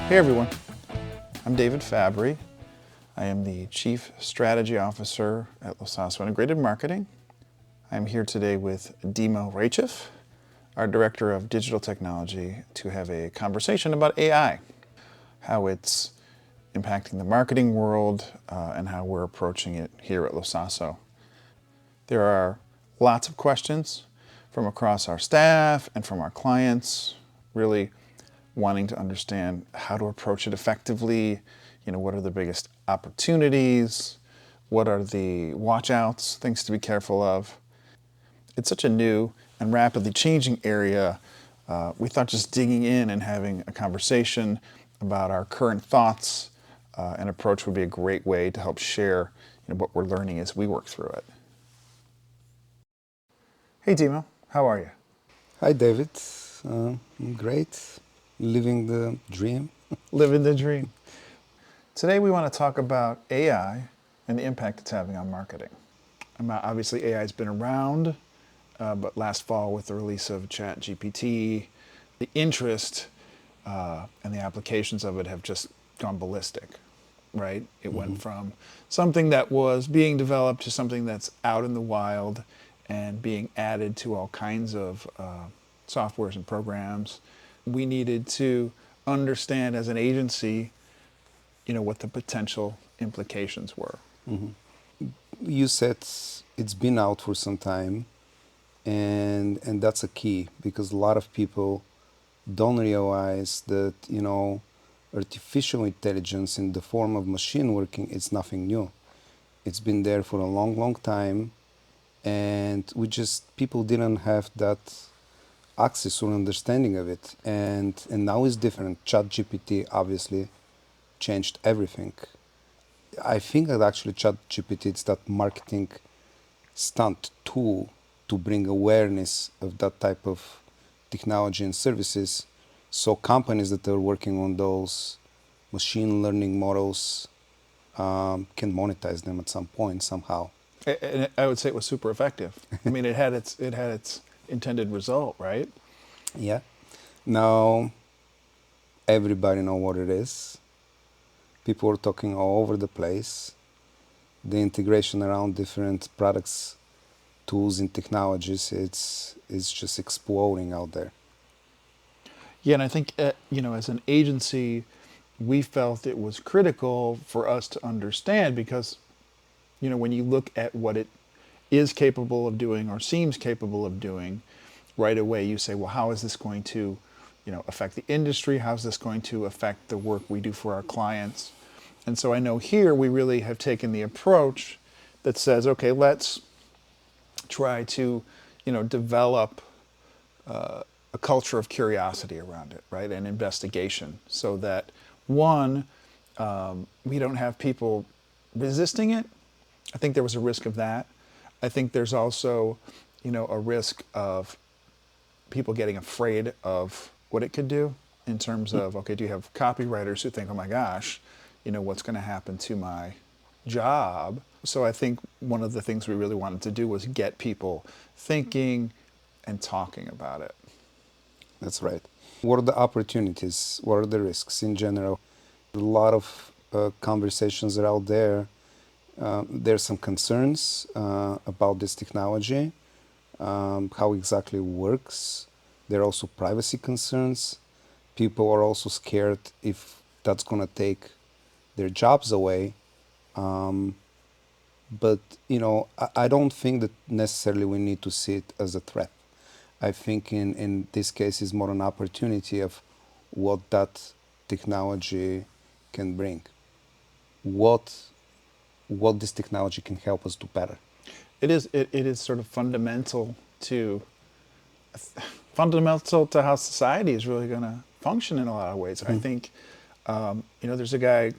Hey everyone, I'm David Fabbri. I am the Chief Strategy Officer at LoSasso Integrated Marketing. I'm here today with Dimo Raychev, our Director of Digital Technology, to have a conversation about AI, how it's impacting the marketing world, and how we're approaching it here at LoSasso. There are lots of questions from across our staff and from our clients, really wanting to understand how to approach it effectively. What are the biggest opportunities? What are the watch-outs, things to be careful of? It's such a new and rapidly changing area. We thought just digging in and having a conversation about our current thoughts and approach would be a great way to help share what we're learning as we work through it. Hey Dimo, how are you? Hi David, I'm great, living the dream. Living the dream. Today we want to talk about AI and the impact it's having on marketing. Obviously AI has been around, but last fall with the release of ChatGPT, the interest and the applications of it have just gone ballistic, right? It went from something that was being developed to something that's out in the wild and being added to all kinds of softwares and programs. We needed to understand as an agency, what the potential implications were. You said it's been out for some time, and that's a key, because a lot of people don't realize that artificial intelligence in the form of machine working is nothing new. It's been there for a long time, and people didn't have that access or understanding of it, and now it's different. ChatGPT obviously changed everything. I think that actually ChatGPT is that marketing stunt tool to bring awareness of that type of technology and services, so companies that are working on those machine learning models can monetize them at some point somehow. And I would say it was super effective. I mean, it had its intended result, right? Yeah. Now everybody know what it is. People are talking all over the place. The integration around different products, tools, and technologies, it's just exploding out there. Yeah, and I think as an agency, we felt it was critical for us to understand because, when you look at what it is capable of doing or seems capable of doing, right away you say, well, how is this going to, affect the industry? How is this going to affect the work we do for our clients? And so I know here we really have taken the approach that says, okay, let's try to, develop a culture of curiosity around it, right, and investigation, so that one, we don't have people resisting it. I think there was a risk of that. I think there's also, a risk of people getting afraid of what it could do in terms of, okay, do you have copywriters who think, oh my gosh, what's going to happen to my job? So I think one of the things we really wanted to do was get people thinking and talking about it. That's right. What are the opportunities? What are the risks in general? A lot of conversations are out there. There's some concerns about this technology, how exactly it works. There are also privacy concerns. People are also scared if that's going to take their jobs away. But, I don't think that necessarily we need to see it as a threat. I think in this case is more an opportunity of what that technology can bring. What this technology can help us do better. It is sort of fundamental to how society is really going to function in a lot of ways. I think, there's a guy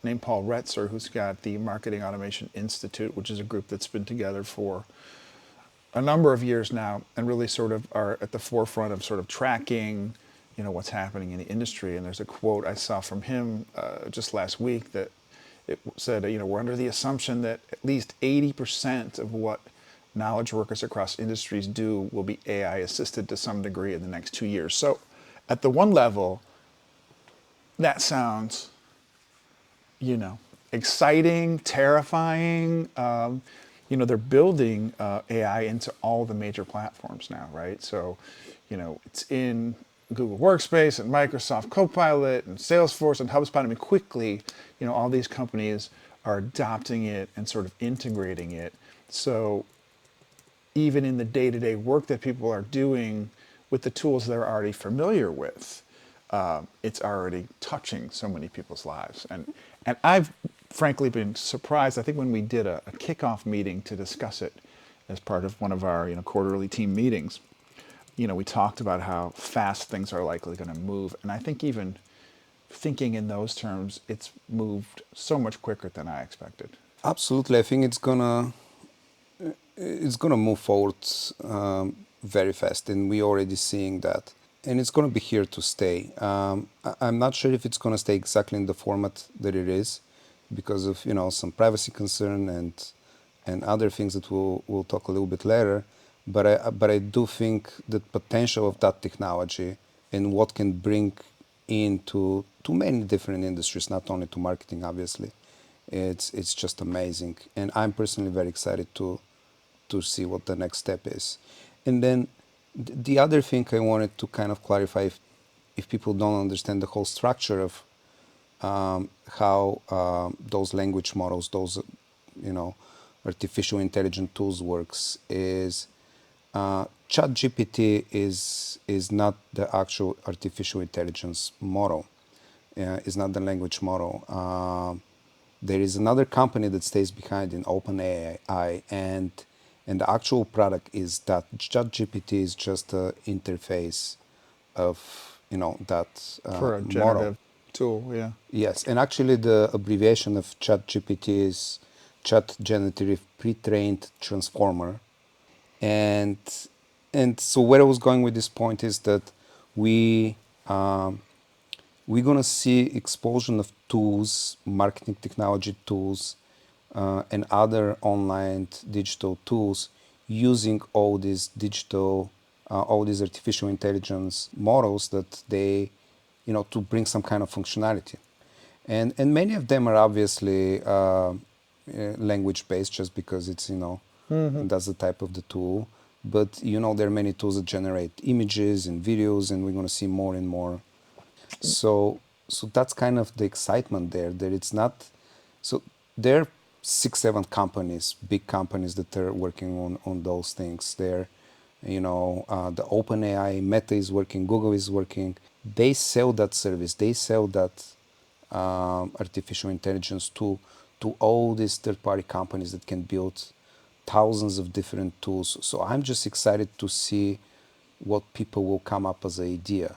named Paul Retzer who's got the Marketing Automation Institute, which is a group that's been together for a number of years now and really sort of are at the forefront of sort of tracking, what's happening in the industry. And there's a quote I saw from him just last week that it said, we're under the assumption that at least 80% of what knowledge workers across industries do will be AI assisted to some degree in the next 2 years. So at the one level, that sounds, you know, exciting, terrifying. They're building AI into all the major platforms now, right? So, it's in Google Workspace and Microsoft Copilot and Salesforce and HubSpot. I mean, quickly, all these companies are adopting it and sort of integrating it. So even in the day-to-day work that people are doing with the tools they're already familiar with, it's already touching so many people's lives. And I've frankly been surprised. I think when we did a kickoff meeting to discuss it as part of one of our quarterly team meetings, we talked about how fast things are likely going to move. And I think even thinking in those terms, it's moved so much quicker than I expected. Absolutely, I think it's gonna move forward very fast, and we're already seeing that. And it's gonna be here to stay. I'm not sure if it's gonna stay exactly in the format that it is, because of some privacy concern and other things that we'll talk a little bit later. But I do think the potential of that technology and what can bring into to many different industries, not only to marketing, obviously, it's just amazing. And I'm personally very excited to see what the next step is. And then the other thing I wanted to kind of clarify, if people don't understand the whole structure of how those language models, those artificial intelligence tools works, is ChatGPT is not the actual artificial intelligence model. Is not the language model. There is another company that stays behind in OpenAI, and the actual product is that ChatGPT is just an interface of that For a model. generative tool, yeah. Yes, and actually the abbreviation of ChatGPT is Chat Generative Pre-trained Transformer. And so where I was going with this point is that we um, we're gonna see explosion of tools, marketing technology tools, and other online digital tools using all these artificial intelligence models that they, to bring some kind of functionality. And many of them are obviously language based, just because it's that's the type of the tool. But there are many tools that generate images and videos, and we're going to see more and more. So that's kind of the excitement there. That it's not so there are 6, 7 companies, big companies that are working on those things. They're the OpenAI, Meta is working, Google is working. They sell that service. They sell that artificial intelligence to all these third-party companies that can build thousands of different tools. So I'm just excited to see what people will come up as an idea,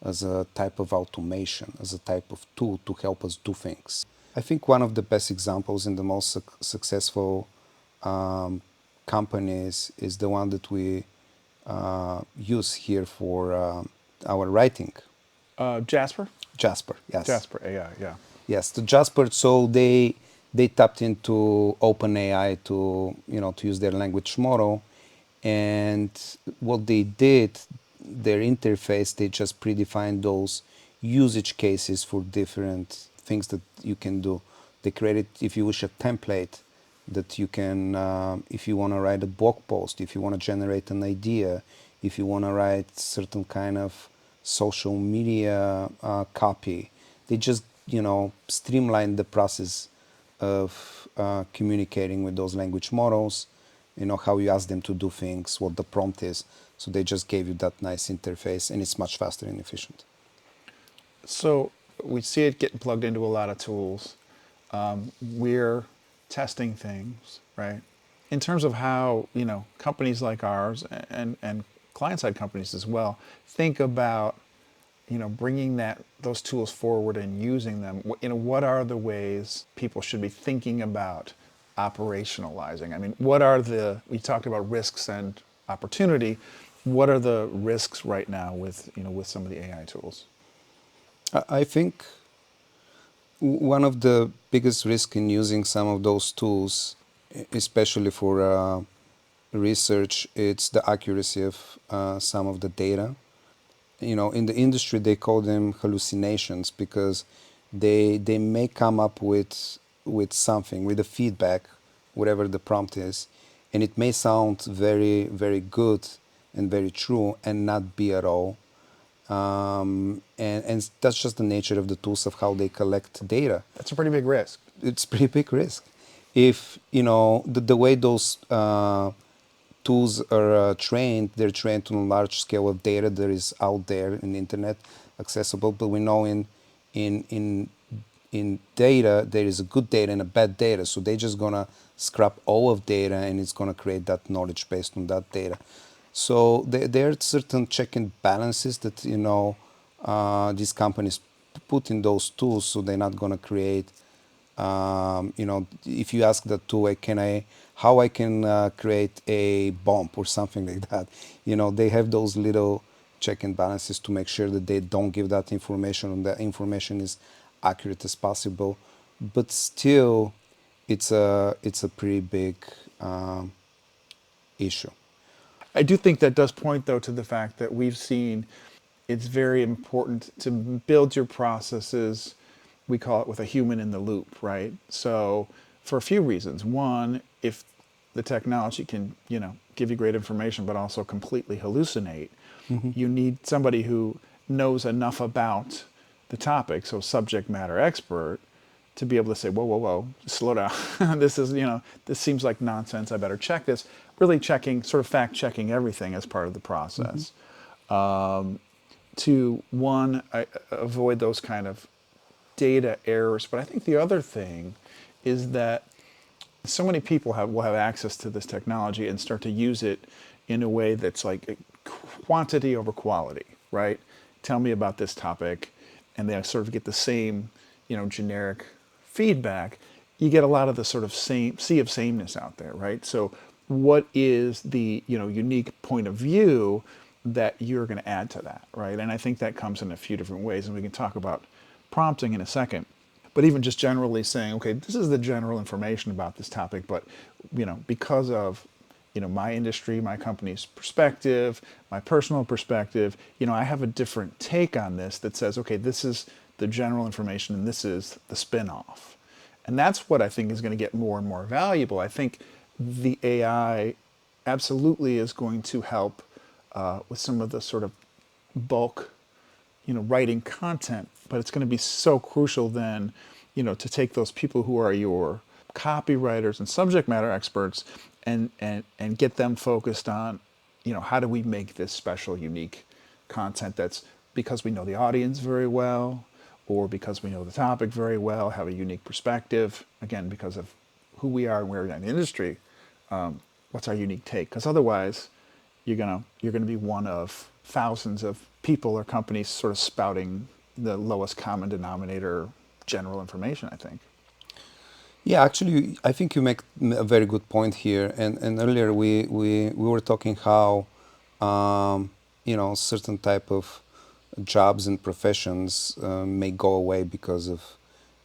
as a type of automation, as a type of tool to help us do things. I think one of the best examples and the most successful um, companies is the one that we use here for our writing. Jasper? Jasper, yes. Jasper AI, yeah. Yes, to Jasper. So they tapped into OpenAI to use their language model, and what they did, their interface, they just predefined those usage cases for different things that you can do. They created, if you wish, a template that you can, if you want to write a blog post, if you want to generate an idea, if you want to write certain kind of social media copy, they just streamline the process of communicating with those language models, how you ask them to do things, what the prompt is. So they just gave you that nice interface, and it's much faster and efficient. So we see it getting plugged into a lot of tools. We're testing things, right? In terms of how companies like ours and client-side companies as well think about bringing those tools forward and using them. What are the ways people should be thinking about operationalizing? I mean, we talked about risks and opportunity. What are the risks right now with some of the AI tools? I think one of the biggest risks in using some of those tools, especially for research, it's the accuracy of some of the data. in the industry they call them hallucinations because they may come up with something, with a feedback, whatever the prompt is, and it may sound very, very good and very true and not be at all. And that's just the nature of the tools of how they collect data. That's a pretty big risk. It's pretty big risk. If the way those tools are trained, they're trained on a large scale of data that is out there in the internet accessible. But we know in in in data there is a good data and a bad data. So they're just gonna scrap all of data and it's gonna create that knowledge based on that data. So there are certain check and balances that these companies put in those tools, so they're not gonna create if you ask the tool, how I can create a bomb or something like that, they have those little check and balances to make sure that they don't give that information and that information is accurate as possible. But still, it's a pretty big issue. I do think that does point, though, to the fact that we've seen it's very important to build your processes. We call it with a human in the loop, right? So, for a few reasons. One, if the technology can, give you great information, but also completely hallucinate, you need somebody who knows enough about the topic, so subject matter expert, to be able to say, whoa, whoa, whoa, slow down. This seems like nonsense. I better check this. Really checking, sort of fact checking everything as part of the process. To one, avoid those kind of data errors. But I think the other thing is that so many people will have access to this technology and start to use it in a way that's like quantity over quality, right? Tell me about this topic, and they sort of get the same, generic feedback. You get a lot of the sort of same sea of sameness out there, right? So, what is the unique point of view that you're going to add to that, right? And I think that comes in a few different ways, and we can talk about prompting in a second. But even just generally saying, okay, this is the general information about this topic, but because of my industry, my company's perspective, my personal perspective, I have a different take on this that says, okay, this is the general information and this is the spin-off. And that's what I think is going to get more and more valuable. I think the AI absolutely is going to help with some of the sort of bulk writing content, but it's going to be so crucial then, to take those people who are your copywriters and subject matter experts and get them focused on, how do we make this special, unique content that's because we know the audience very well, or because we know the topic very well, have a unique perspective, again, because of who we are and where we are in the industry, what's our unique take? Because otherwise, you're gonna be one of thousands of people or companies sort of spouting the lowest common denominator general information, I think. Yeah, actually, I think you make a very good point here. And earlier we were talking how certain type of jobs and professions may go away because of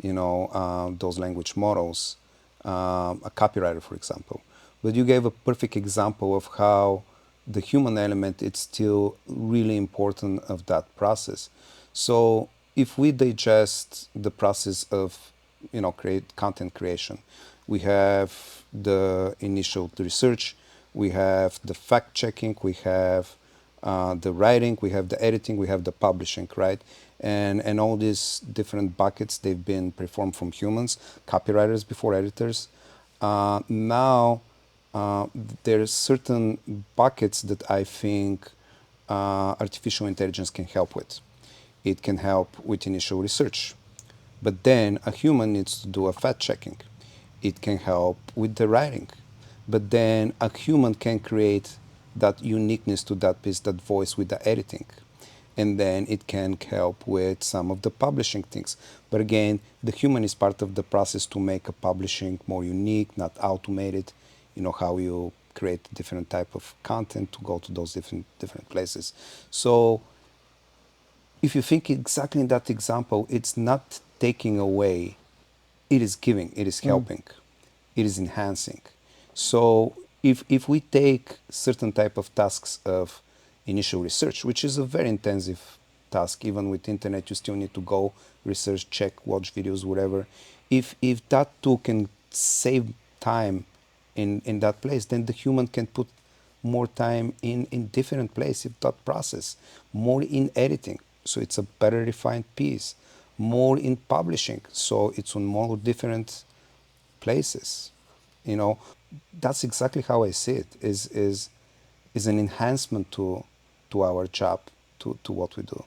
those language models. A copywriter, for example. But you gave a perfect example of how the human element is still really important of that process. So if we digest the process of create content creation, we have the initial research, we have the fact checking, we have the writing, we have the editing, we have the publishing, right? And all these different buckets, they've been performed from humans, copywriters before editors. Now there's certain buckets that I think artificial intelligence can help with. It can help with initial research, but then a human needs to do a fact checking. It can help with the writing, but then a human can create that uniqueness to that piece, that voice with the editing. And then it can help with some of the publishing things. But again, the human is part of the process to make a publishing more unique, not automated. How you create different type of content to go to those different places. So if you think exactly in that example, it's not taking away, it is giving, it is Mm. helping, it is enhancing. So if we take certain type of tasks of initial research, which is a very intensive task. Even with internet, you still need to go research, check, watch videos, whatever. If that tool can save time in that place, then the human can put more time in different place in that process, more in editing, so it's a better refined piece, more in publishing, so it's on more different places. You know, that's exactly how I see it. Is an enhancement to our job, to what we do.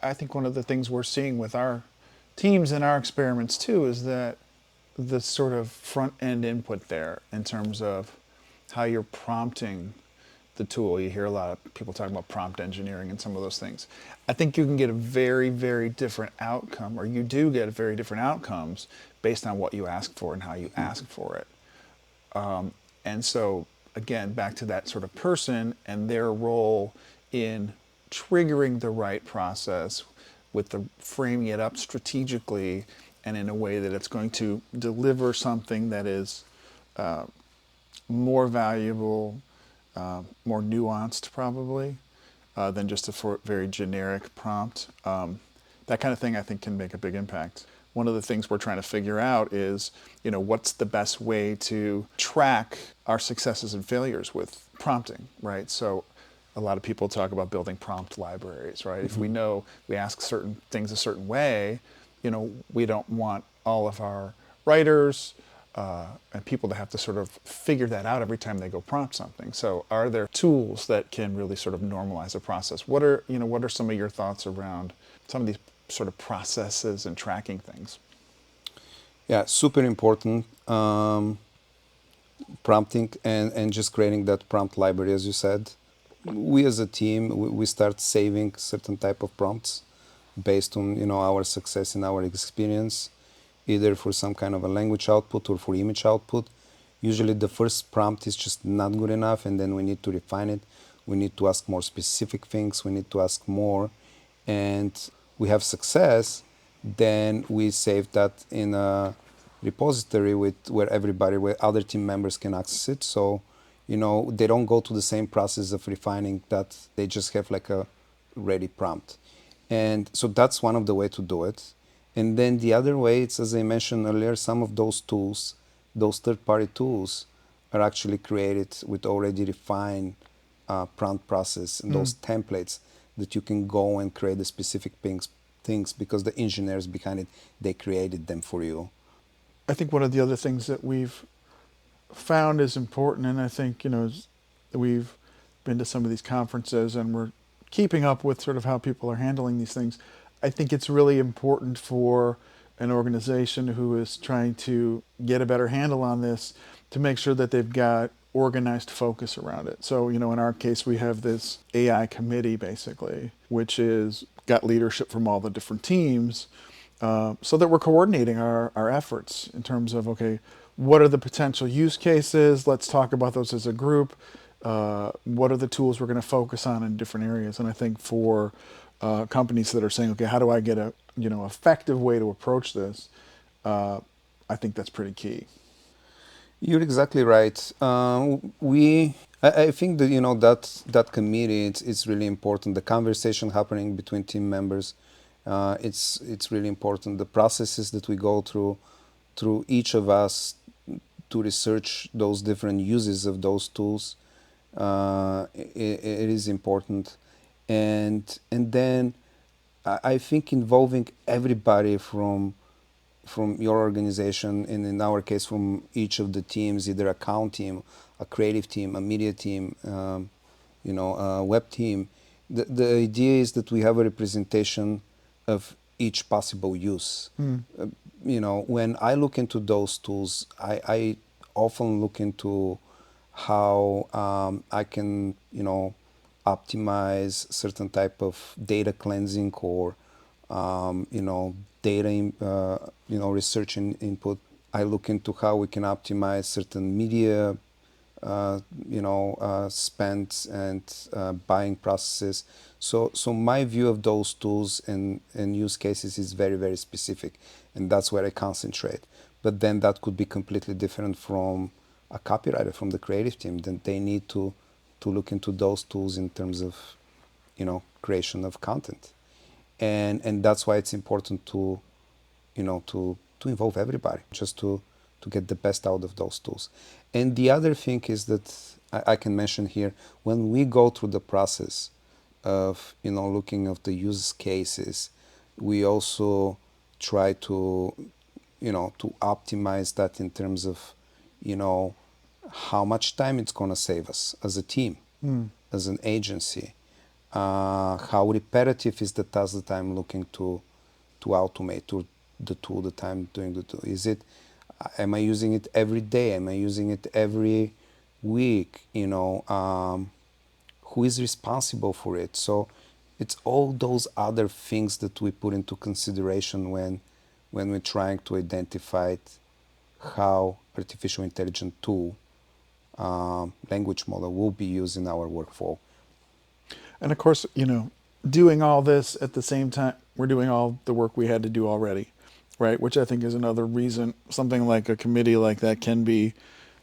I think one of the things we're seeing with our teams and our experiments too is that the sort of front end input there in terms of how you're prompting the tool. You hear a lot of people talking about prompt engineering and some of those things. I think you can get a very, very different outcome, or you do get very different outcomes based on what you ask for and how you ask for it. And so, again, back to that sort of person and their role in triggering the right process with the framing it up strategically and in a way that it's going to deliver something that is more valuable, more nuanced, probably, than just a very generic prompt. That kind of thing, I think, can make a big impact. One of the things we're trying to figure out is, what's the best way to track our successes and failures with prompting, right? So a lot of people talk about building prompt libraries, right? If we know we ask certain things a certain way, we don't want all of our writers and people to have to sort of figure that out every time they go prompt something. So are there tools that can really sort of normalize a process? What are some of your thoughts around some of these sort of processes and tracking things? Yeah, super important. Prompting and just creating that prompt library, as you said. We as a team, we start saving certain type of prompts based on our success and our experience, either for some kind of a language output or for image output. Usually the first prompt is just not good enough, and then we need to refine it. We need to ask more specific things. We need to ask more, and we have success. Then we save that in a repository where other team members can access it. So, they don't go to the same process of refining that. They just have like a ready prompt. And so that's one of the way to do it. And then the other way, it's as I mentioned earlier, some of those tools, those third-party tools, are actually created with already refined prompt process and those templates that you can go and create the specific things because the engineers behind it, they created them for you. I think one of the other things that we've found is important, and I think, we've been to some of these conferences and we're keeping up with sort of how people are handling these things. I think it's really important for an organization who is trying to get a better handle on this to make sure that they've got organized focus around it. So, in our case, we have this AI committee basically, which is got leadership from all the different teams, so that we're coordinating our efforts in terms of, okay, what are the potential use cases? Let's talk about those as a group. What are the tools we're going to focus on in different areas? And I think for companies that are saying, okay, how do I get a effective way to approach this? I think that's pretty key. You're exactly right. I think that that committee, it's really important. The conversation happening between team members, it's really important. The processes that we go through each of us to research those different uses of those tools, it is important, and then I think involving everybody from your organization, and in our case from each of the teams, either account team, a creative team, a media team, a web team. The idea is that we have a representation of each possible use. When I look into those tools, I often look into how I can, optimize certain type of data cleansing or, data, research and input. I look into how we can optimize certain media, spend and buying processes. So my view of those tools and use cases is very, very specific, and that's where I concentrate. But then that could be completely different from a copywriter, from the creative team. Then they need to to look into those tools in terms of, creation of content. And that's why it's important to, to involve everybody, just to get the best out of those tools. And the other thing is that I can mention here, when we go through the process of, looking at the use cases, we also try to, to optimize that in terms of, how much time it's going to save us as a team, as an agency. How repetitive is the task that I'm looking to automate, to the tool that I'm doing the tool? Is it, am I using it every day? Am I using it every week? Who is responsible for it? So it's all those other things that we put into consideration when we're trying to identify how artificial intelligence tool, language model will be used in our workflow. And of course, doing all this at the same time, we're doing all the work we had to do already, right? Which I think is another reason something like a committee like that can be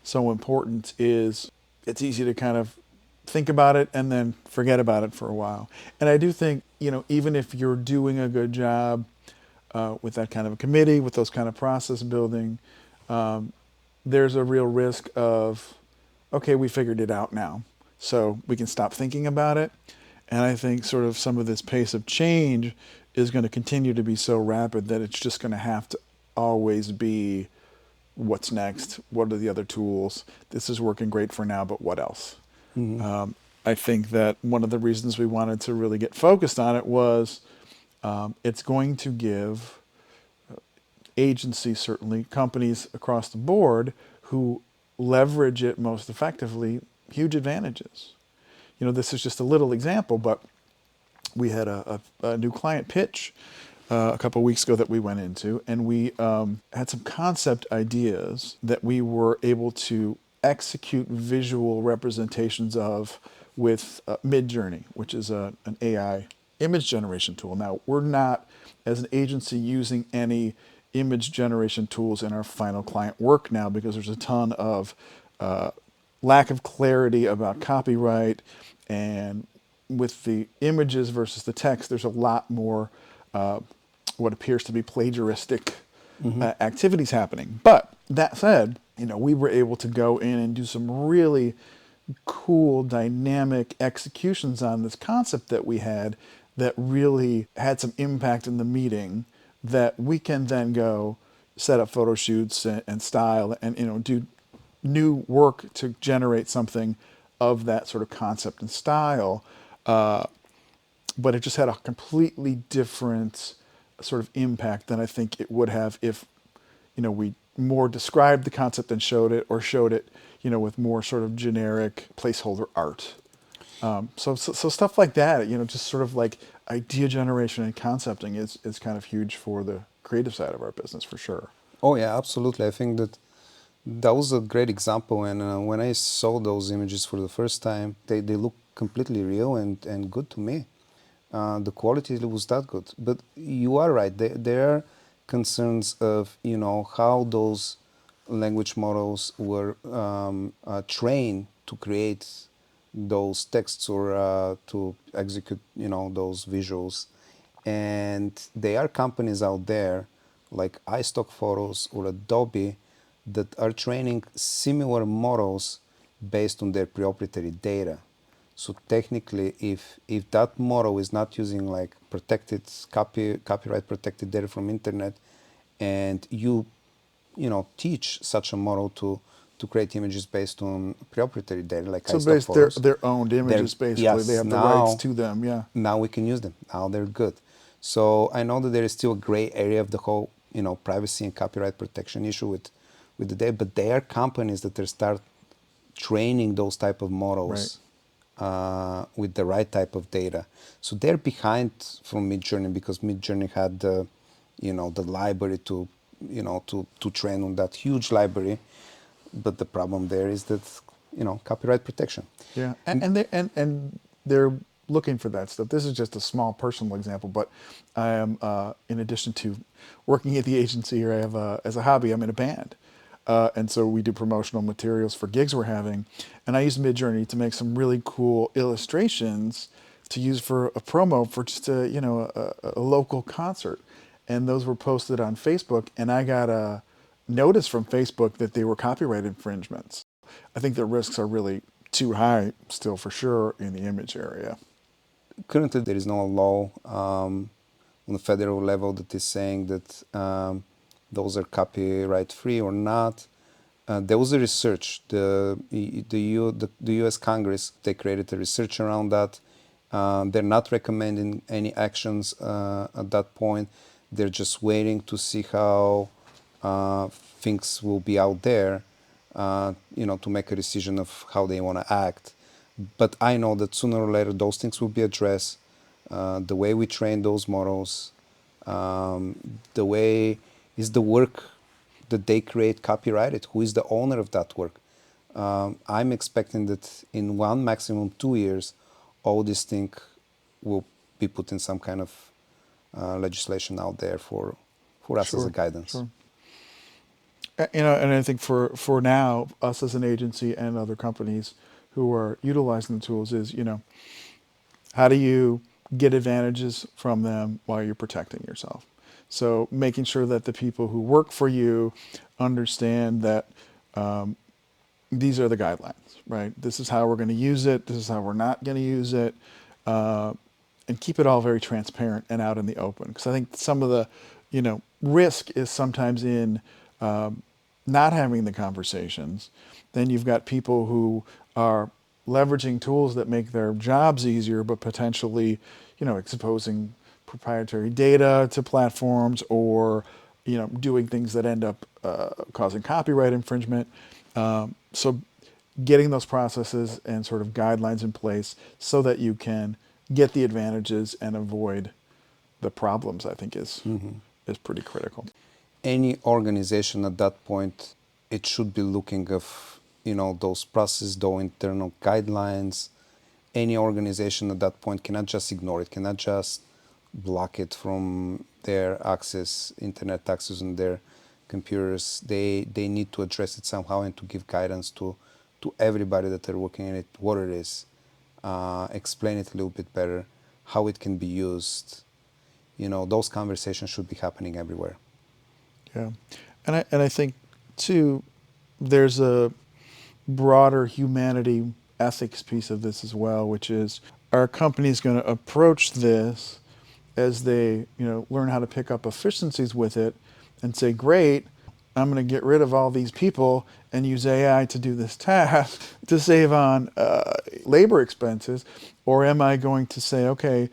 so important. Is it's easy to kind of think about it and then forget about it for a while. And I do think, even if you're doing a good job with that kind of a committee, with those kind of process building, there's a real risk of, okay, we figured it out now, so we can stop thinking about it. And I think sort of some of this pace of change is going to continue to be so rapid that it's just going to have to always be, what's next? What are the other tools? This is working great for now, but what else? Mm-hmm. I think that one of the reasons we wanted to really get focused on it was it's going to give agencies, certainly companies across the board who leverage it most effectively, huge advantages. This is just a little example, but we had a new client pitch a couple of weeks ago that we went into, and we had some concept ideas that we were able to execute visual representations of with Midjourney, which is an AI image generation tool. Now, we're not, as an agency, using any image generation tools in our final client work now because there's a ton of lack of clarity about copyright, and with the images versus the text, there's a lot more what appears to be plagiaristic activities happening. But that said, we were able to go in and do some really cool, dynamic executions on this concept that we had that really had some impact in the meeting that we can then go set up photo shoots and style and do new work to generate something of that sort of concept and style. But it just had a completely different sort of impact than I think it would have if, we more described the concept and showed it, or showed it, with more sort of generic placeholder art. So stuff like that, just sort of like idea generation and concepting is kind of huge for the creative side of our business, for sure. Oh yeah, absolutely. I think that was a great example. And when I saw those images for the first time, they look completely real and good to me. The quality was that good. But you are right. There are concerns of how those language models were trained to create those texts or to execute those visuals. And there are companies out there like iStock Photos or Adobe that are training similar models based on their proprietary data. So technically, if that model is not using like protected copyright protected data from internet, and you teach such a model to create images based on proprietary data like So iStock based their Photos, their owned images, basically, they yes, have the rights now to them. Yeah. now we can use them. Now they're good. So I know that there is still a gray area of the whole privacy and copyright protection issue with the data, but there are companies that are start training those type of Right. models with the right type of data. So they're behind from Midjourney because Midjourney had the library to train on that huge library. But the problem there is that copyright protection. Yeah, and they're looking for that stuff. This is just a small personal example, but I am, in addition to working at the agency here, I have as a hobby, I'm in a band, And so we do promotional materials for gigs we're having. And I used Midjourney to make some really cool illustrations to use for a promo for just a local concert. And those were posted on Facebook. And I got a notice from Facebook that they were copyright infringements. I think the risks are really too high still for sure in the image area. Currently, there is no law on the federal level that is saying that those are copyright free or not. There was a research. The U.S. Congress, they created a research around that. They're not recommending any actions at that point. They're just waiting to see how things will be out there, to make a decision of how they want to act. But I know that sooner or later those things will be addressed. The way we train those models, the way is the work that they create copyrighted? Who is the owner of that work? I'm expecting that in 1, maximum 2 years, all these things will be put in some kind of legislation out there for us as a Sure, guidance. sure. And I think for now, us as an agency and other companies who are utilizing the tools is, how do you get advantages from them while you're protecting yourself? So making sure that the people who work for you understand that these are the guidelines, right? This is how we're going to use it. This is how we're not going to use it. Uh, and keep it all very transparent and out in the open. Because I think some of the, risk is sometimes in not having the conversations. Then you've got people who are leveraging tools that make their jobs easier, but potentially, exposing proprietary data to platforms or, doing things that end up causing copyright infringement. So getting those processes and sort of guidelines in place so that you can get the advantages and avoid the problems, I think is pretty critical. Any organization at that point, it should be looking of those processes, those internal guidelines. Any organization at that point cannot just ignore it, cannot just block it from their access, internet access on their computers. They need to address it somehow and to give guidance to everybody that are working in it, what it is, explain it a little bit better, how it can be used. Those conversations should be happening everywhere. Yeah, and I think too, there's a broader humanity ethics piece of this as well, which is, are companies going to approach this as they learn how to pick up efficiencies with it and say, great, I'm going to get rid of all these people and use AI to do this task to save on labor expenses? Or am I going to say, okay,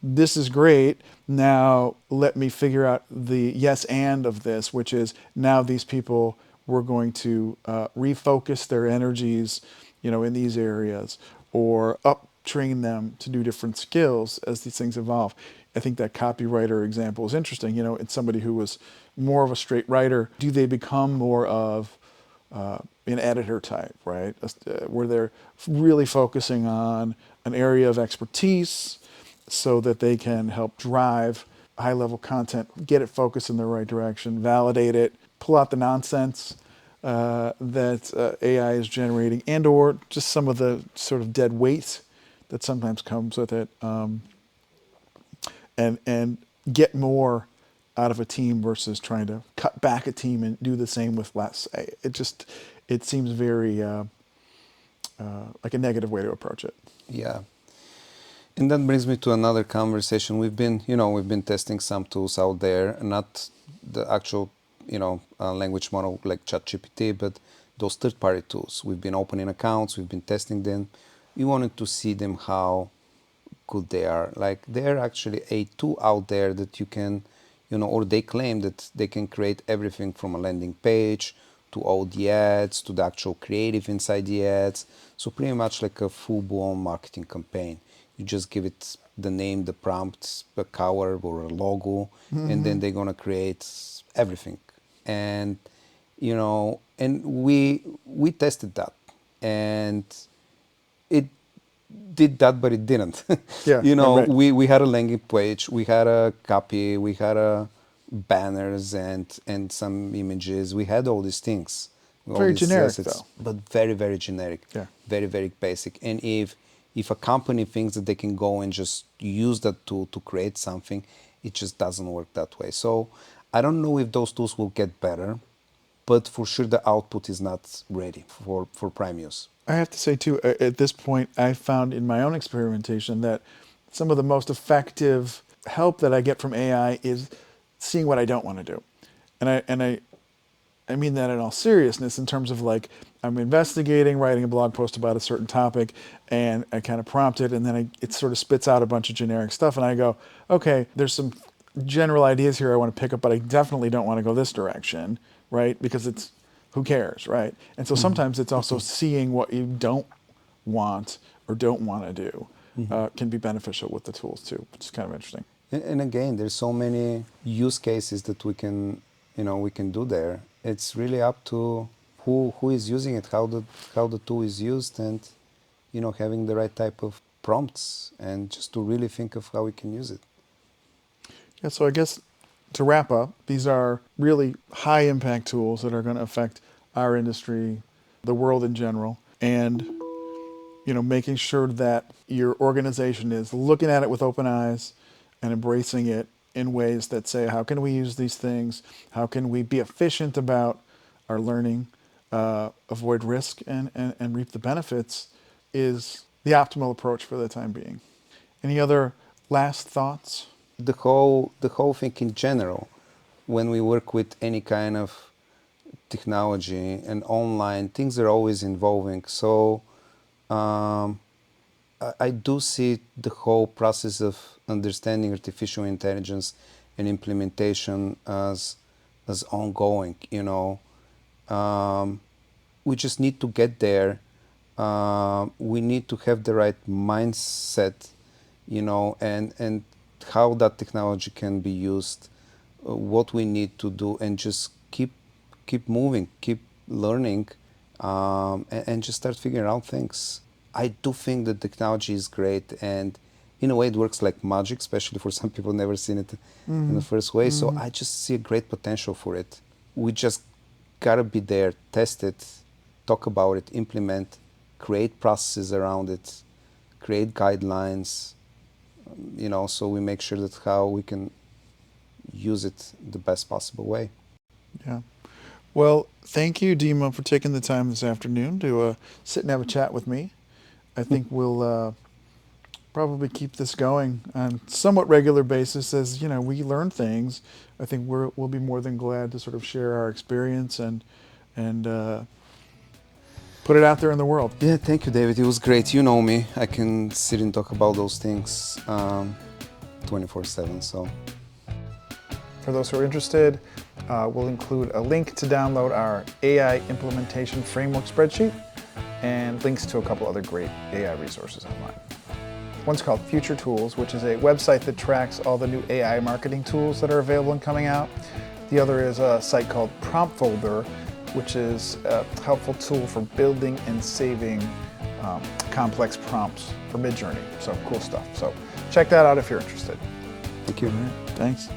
this is great. Now let me figure out the yes and of this, which is now these people, we're going to refocus their energies, in these areas, or up train them to do different skills as these things evolve. I think that copywriter example is interesting. It's somebody who was more of a straight writer. Do they become more of an editor type, right? Where they're really focusing on an area of expertise so that they can help drive high level content, get it focused in the right direction, validate it, pull out the nonsense that AI is generating, and or just some of the sort of dead weight that sometimes comes with it, and get more out of a team versus trying to cut back a team and do the same with less. It seems very like a negative way to approach it. Yeah. And that brings me to another conversation. We've been testing some tools out there, not the actual, language model like ChatGPT, but those third-party tools. We've been opening accounts, we've been testing them. We wanted to see them how good they are. Like they're actually a tool out there that you can, or they claim that they can create everything from a landing page to all the ads to the actual creative inside the ads. So pretty much like a full-blown marketing campaign. You just give it the name, the prompt, a color or a logo, and then they're gonna create everything. And we tested that, and it did that, but it didn't. Yeah, right. We had a landing page, we had a copy, we had a banners and some images, we had all these things. all Very these generic, assets, though. but very, very generic, Yeah. very, very basic. And if a company thinks that they can go and just use that tool to create something, it just doesn't work that way. So I don't know if those tools will get better, but for sure the output is not ready for prime use. I have to say too, at this point, I found in my own experimentation that some of the most effective help that I get from AI is seeing what I don't want to do, and I mean that in all seriousness in terms of like I'm investigating, writing a blog post about a certain topic, and I kind of prompt it, and then it sort of spits out a bunch of generic stuff, and I go, okay, there's some general ideas here I want to pick up, but I definitely don't want to go this direction, right? Because it's who cares, right? And so Mm-hmm. sometimes it's also seeing what you don't want or don't want to do Mm-hmm. can be beneficial with the tools too, which is kind of interesting. And again, there's so many use cases that we can do there. It's really up to who is using it, how the tool is used, and having the right type of prompts, and just to really think of how we can use it. Yeah, so I guess to wrap up, these are really high impact tools that are going to affect our industry, the world in general, and making sure that your organization is looking at it with open eyes and embracing it in ways that say, how can we use these things? How can we be efficient about our learning, avoid risk, and reap the benefits is the optimal approach for the time being. Any other last thoughts? The whole thing in general, when we work with any kind of technology and online, things are always evolving. So um, I do see the whole process of understanding artificial intelligence and implementation as ongoing. We just need to get there. We need to have the right mindset, and how that technology can be used, what we need to do, and just keep moving, keep learning, and just start figuring out things. I do think that technology is great, and in a way it works like magic, especially for some people never seen it in the first way. So I just see a great potential for it. We just gotta be there, test it, talk about it, implement, create processes around it, create guidelines, so we make sure that how we can use it the best possible way. Yeah. Well, thank you, Dimo, for taking the time this afternoon to sit and have a chat with me. I think we'll probably keep this going on somewhat regular basis as we learn things. I think we'll be more than glad to sort of share our experience and put it out there in the world. Yeah, thank you, David. It was great. You know me. I can sit and talk about those things 24/7. So For those who are interested, we'll include a link to download our AI implementation framework spreadsheet and links to a couple other great AI resources online. One's called Future Tools, which is a website that tracks all the new AI marketing tools that are available and coming out. The other is a site called Prompt Folder, which is a helpful tool for building and saving complex prompts for Midjourney. So cool stuff. So check that out if you're interested. thank you. All right, thanks.